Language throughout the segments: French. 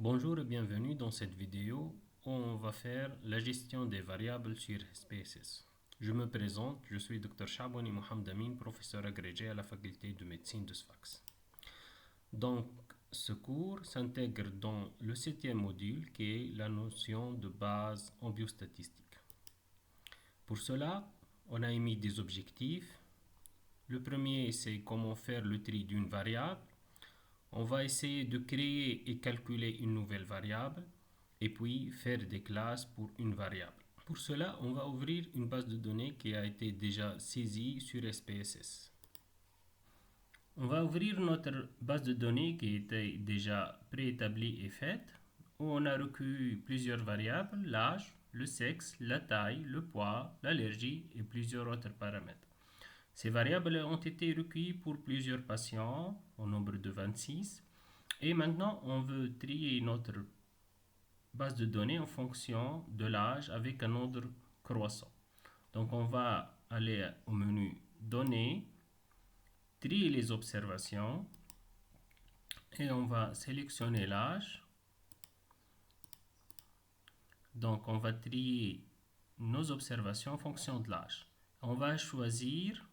Bonjour et bienvenue dans cette vidéo où on va faire la gestion des variables sur SPSS. Je me présente, je suis Dr Chabouni Mohamed Amin, professeur agrégé à la faculté de médecine de Sfax. Donc, ce cours s'intègre dans le 7e module qui est la notion de base en biostatistique. Pour cela, on a émis des objectifs. Le premier, c'est comment faire le tri d'une variable. On va essayer de créer et calculer une nouvelle variable et puis faire des classes pour une variable. Pour cela, on va ouvrir une base de données qui a été déjà saisie sur SPSS. On va ouvrir notre base de données qui était déjà préétablie et faite, où on a recueilli plusieurs variables, l'âge, le sexe, la taille, le poids, l'allergie et plusieurs autres paramètres. Ces variables ont été recueillies pour plusieurs patients, au nombre de 26. Et maintenant, on veut trier notre base de données en fonction de l'âge avec un ordre croissant. Donc, on va aller au menu Données, trier les observations et on va sélectionner l'âge. Donc, on va trier nos observations en fonction de l'âge. On va choisir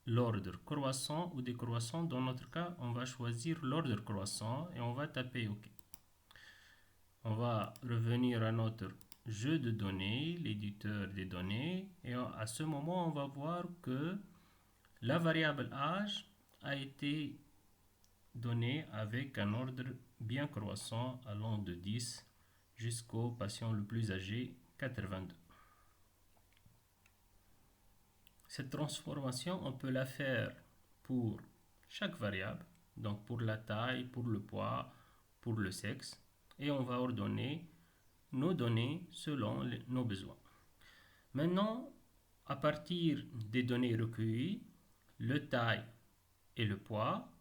l'ordre croissant ou décroissant. Dans notre cas, on va choisir l'ordre croissant et on va taper OK. On va revenir à notre jeu de données, l'éditeur des données, et à ce moment, on va voir que la variable âge a été donnée avec un ordre bien croissant allant de 10 jusqu'au patient le plus âgé, 82. Cette transformation, on peut la faire pour chaque variable, donc pour la taille, pour le poids, pour le sexe, et on va ordonner nos données selon nos besoins. Maintenant, à partir des données recueillies, le taille et le poids,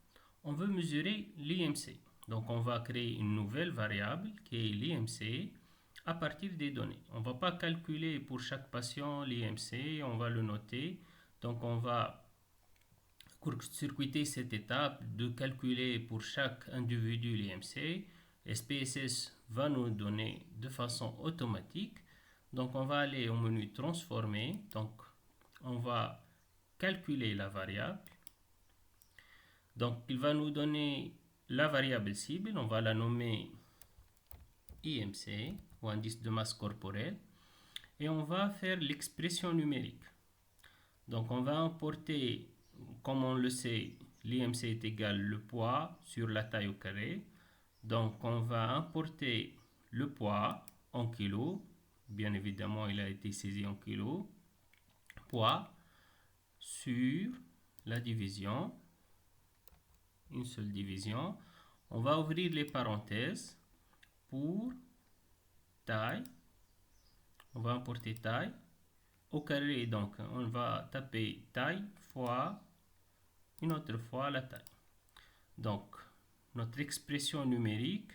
on veut mesurer l'IMC. Donc on va créer une nouvelle variable qui est l'IMC à partir des données. On ne va pas calculer pour chaque patient l'IMC, on va le noter. Donc on va court-circuiter cette étape de calculer pour chaque individu l'IMC. SPSS va nous donner de façon automatique. Donc on va aller au menu transformer. Donc on va calculer la variable. Donc il va nous donner la variable cible. On va la nommer IMC ou indice de masse corporelle. Et on va faire l'expression numérique. Donc on va importer, comme on le sait, l'IMC est égal le poids sur la taille au carré. Donc on va importer le poids en kilos. Bien évidemment, il a été saisi en kilos. Poids sur la division, une seule division. On va ouvrir les parenthèses pour taille. On va importer taille. Au carré, donc, on va taper taille fois une autre fois la taille. Donc, notre expression numérique,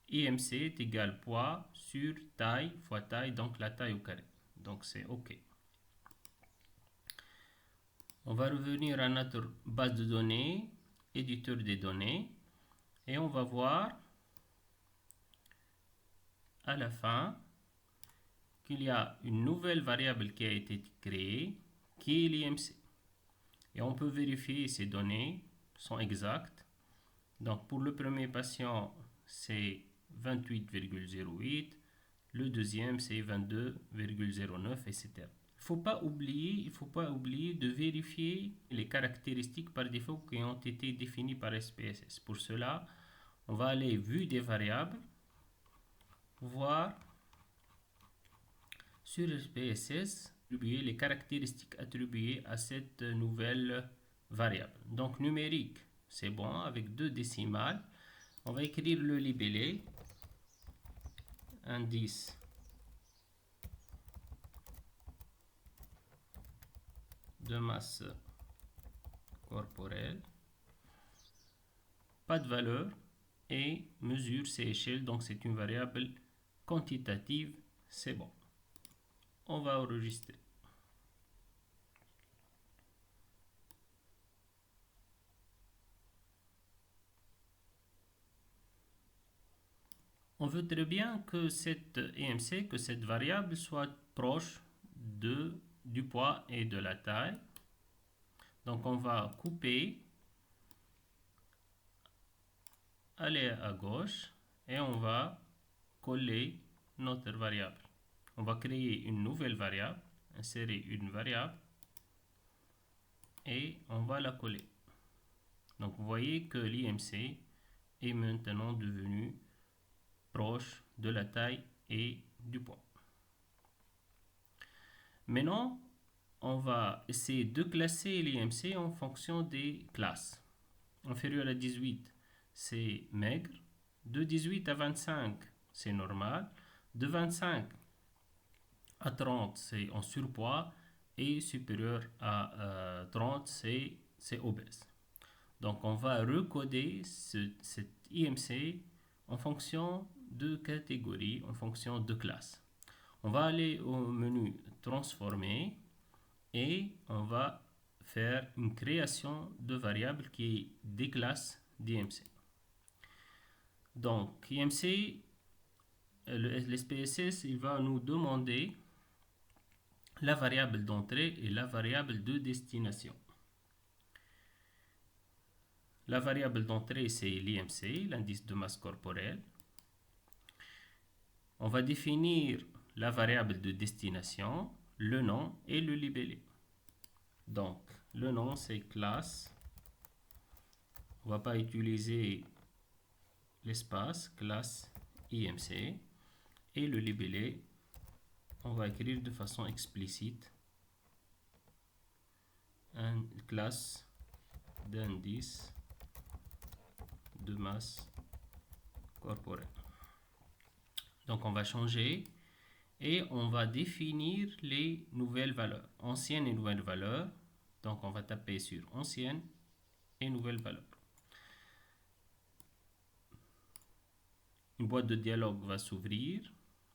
IMC est égal poids sur taille fois taille, donc la taille au carré. Donc, c'est OK. On va revenir à notre base de données, éditeur des données, et on va voir à la fin qu'il y a une nouvelle variable qui a été créée, qui est l'IMC. Et on peut vérifier ces données sont exactes. Donc pour le premier patient, c'est 28,08, le deuxième c'est 22,09, etc. Il faut pas oublier de vérifier les caractéristiques par défaut qui ont été définies par SPSS. Pour cela, on va aller vue des variables, voir sur SPSS attribuer les caractéristiques attribuées à cette nouvelle variable. Donc numérique, c'est bon, avec 2 décimales. On va écrire le libellé, indice de masse corporelle, pas de valeur, et mesure c'est échelle, donc c'est une variable quantitative, c'est bon. On va enregistrer. On veut très bien que cette EMC, que cette variable soit proche du poids et de la taille. Donc on va couper, aller à gauche et on va coller notre variable. On va créer une nouvelle variable, insérer une variable et on va la coller. Donc vous voyez que l'IMC est maintenant devenu proche de la taille et du poids. Maintenant, on va essayer de classer l'IMC en fonction des classes. Inférieur à 18, c'est maigre. De 18 à 25, c'est normal. De 25 à 30, c'est en surpoids. Et supérieur à 30, c'est obèse. Donc, on va recoder cet IMC en fonction de catégorie, en fonction de classe. On va aller au menu Transformer et on va faire une création de variable qui est des classes d'IMC. Donc, IMC, l'SPSS, il va nous demander la variable d'entrée et la variable de destination. La variable d'entrée, c'est l'IMC, l'indice de masse corporelle. On va définir la variable de destination, le nom et le libellé. Donc, le nom, c'est classe. On ne va pas utiliser l'espace, classe IMC. Et le libellé, on va écrire de façon explicite une classe d'indice de masse corporelle. Donc on va changer et on va définir les nouvelles valeurs, anciennes et nouvelles valeurs. Donc on va taper sur ancienne et nouvelle valeur. Une boîte de dialogue va s'ouvrir.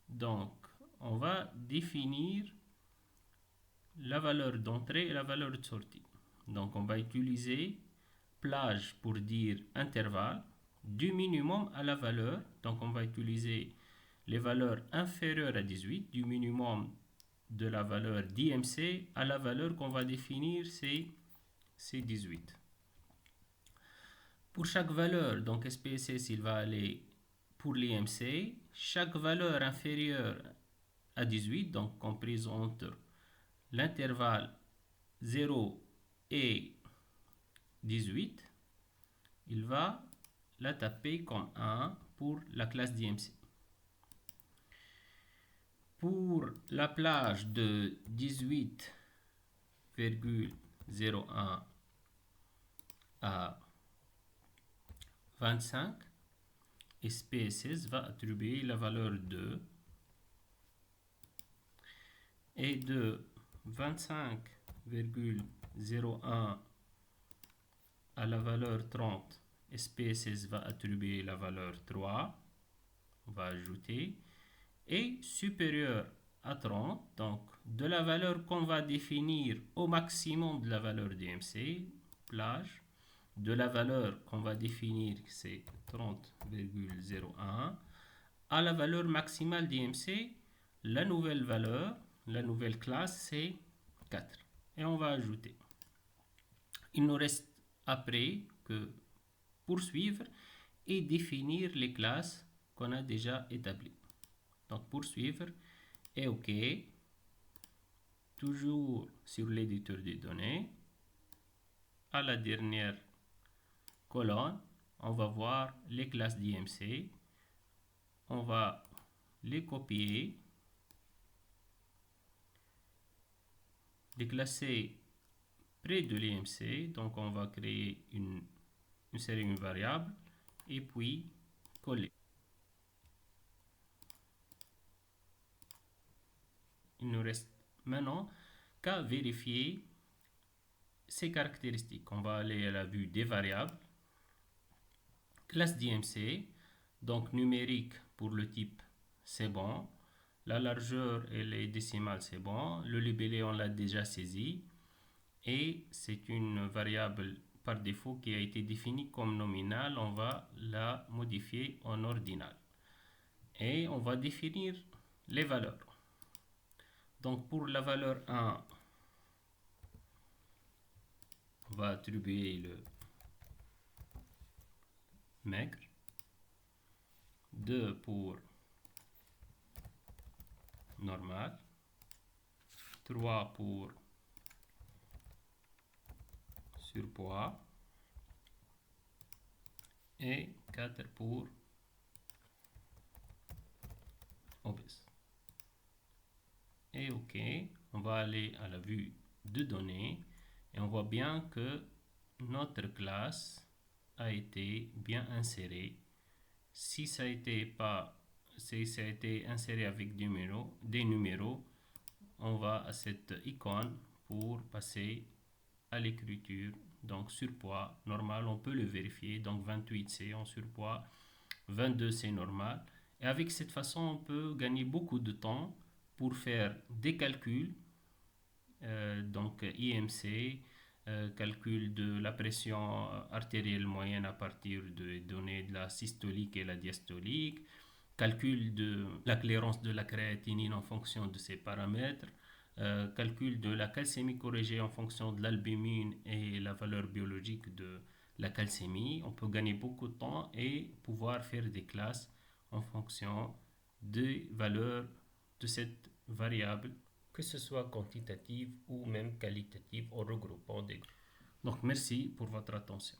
Donc on va définir la valeur d'entrée et la valeur de sortie. Donc on va utiliser plage pour dire intervalle du minimum à la valeur. Donc on va utiliser les valeurs inférieures à 18, du minimum de la valeur d'IMC à la valeur qu'on va définir, c'est 18. Pour chaque valeur, donc SPSS, il va aller pour l'IMC. Chaque valeur inférieure à 18, donc comprise entre l'intervalle 0 et 18, il va la taper comme 1 pour la classe d'IMC. Pour la plage de 18,01 à 25, SPSS va attribuer la valeur 2 et de 25,01 à la valeur 30, SPSS va attribuer la valeur 3, on va ajouter, et supérieur à 30, donc de la valeur qu'on va définir au maximum de la valeur d'IMC, plage, de la valeur qu'on va définir, c'est 30,01, à la valeur maximale d'IMC, la nouvelle valeur, la nouvelle classe, c'est 4. Et on va ajouter. Il nous reste après que poursuivre et définir les classes qu'on a déjà établies. Donc poursuivre et OK. Toujours sur l'éditeur des données. À la dernière colonne, on va voir les classes d'IMC. On va les copier, les classer près de l'IMC. Donc on va créer insérer une variable et puis coller. Il nous reste maintenant qu'à vérifier ces caractéristiques. On va aller à la vue des variables. Classe d'IMC, donc numérique pour le type, c'est bon. La largeur et les décimales, c'est bon. Le libellé, on l'a déjà saisi. Et c'est une variable par défaut qui a été définie comme nominale. On va la modifier en ordinal. et on va définir les valeurs. Donc pour la valeur 1, on va attribuer le maigre, 2 pour normal, 3 pour surpoids et 4 pour obèse. Et OK, on va aller à la vue de données et on voit bien que notre classe a été bien insérée. Si ça a été inséré avec des numéros, on va à cette icône pour passer à l'écriture. Donc surpoids normal, on peut le vérifier. Donc 28 c'est en surpoids, 22 c'est normal. Et avec cette façon, on peut gagner beaucoup de temps pour faire des calculs, donc IMC, calcul de la pression artérielle moyenne à partir des données de la systolique et la diastolique, calcul de la clairance de la créatinine en fonction de ces paramètres, calcul de la calcémie corrigée en fonction de l'albumine et la valeur biologique de la calcémie. On peut gagner beaucoup de temps et pouvoir faire des classes en fonction des valeurs de cette variable, que ce soit quantitative ou même qualitative en regroupant des groupes. Donc merci pour votre attention.